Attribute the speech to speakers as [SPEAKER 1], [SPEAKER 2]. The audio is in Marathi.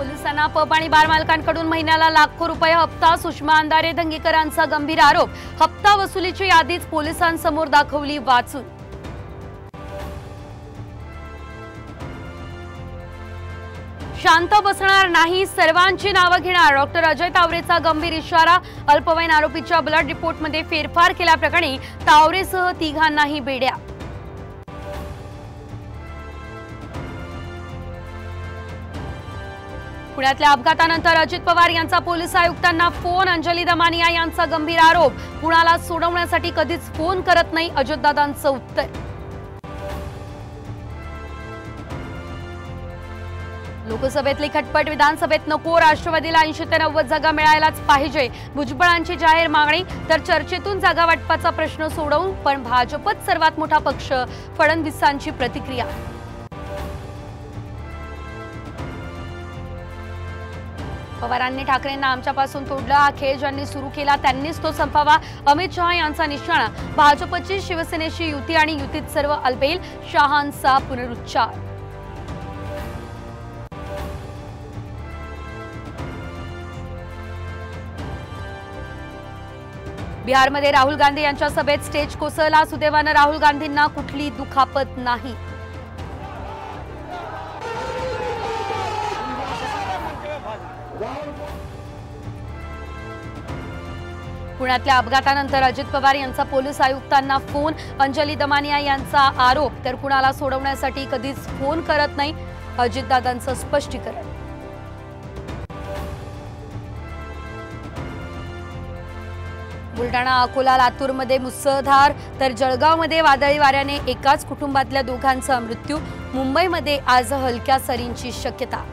[SPEAKER 1] पोलिसांना पब आणि बार मालकांकडून महिन्याला लाखो रुपये हप्ता। सुषमा अंधारे धंगेकरांचा गंभीर आरोप। हप्ता वसुलीची यादीच पोलिसांसमोर दाखवली वाचून। शांत बसणार नाही, सर्वांची नावे घेणार। डॉक्टर अजय तावरेचा गंभीर इशारा। अल्पवयीन आरोपीच्या ब्लड रिपोर्टमध्ये फेरफार केल्याप्रकरणी तावरेसह तिघांनाही बेड्या। पुण्यातल्या अपघातानंतर अजित पवार यांचा पोलीस आयुक्तांना फोन। अंजली दमानिया यांचा गंभीर आरोप। कुणाला सोडवण्यासाठी कधीच फोन करत नाही, अजितदादांचं उत्तर। लोकसभेतली खटपट विधानसभेत नको। राष्ट्रवादीला 80 ते 90 जागा मिळायलाच पाहिजे, भुजबळांची जाहीर मागणी। तर चर्चेतून जागा वाटपाचा प्रश्न सोडवून पण भाजपच सर्वात मोठा पक्ष, फडणवीसांची प्रतिक्रिया। पवारांनी ठाकरेंना आमच्यापासून तोडलं, हा खेळ ज्यांनी सुरू केला त्यांनीच तो संपवावा, अमित शहा यांचा निशाणा। भाजपची शिवसेनेशी युती आणि युतीत सर्व अलबेल, शहांचा पुनरुच्चार। बिहारमध्ये राहुल गांधी यांच्या सभेत स्टेज कोसळला। सुदैवानं राहुल गांधींना कुठली दुखापत नाही। पुण्यातल्या अपघातानंतर अजित पवार यांचा पोलीस आयुक्तांना फोन। अंजली दमानिया यांचा आरोप। तर कुणाला सोडवण्यासाठी कधीच फोन करत नाही, अजितदादांचं स्पष्टीकरण। बुलढाणा, अकोला, लातूरमध्ये मुसळधार, तर जळगावमध्ये वादळी वाऱ्याने एकाच कुटुंबातल्या दोघांचा मृत्यू। मुंबईमध्ये आज हलक्या सरींची शक्यता।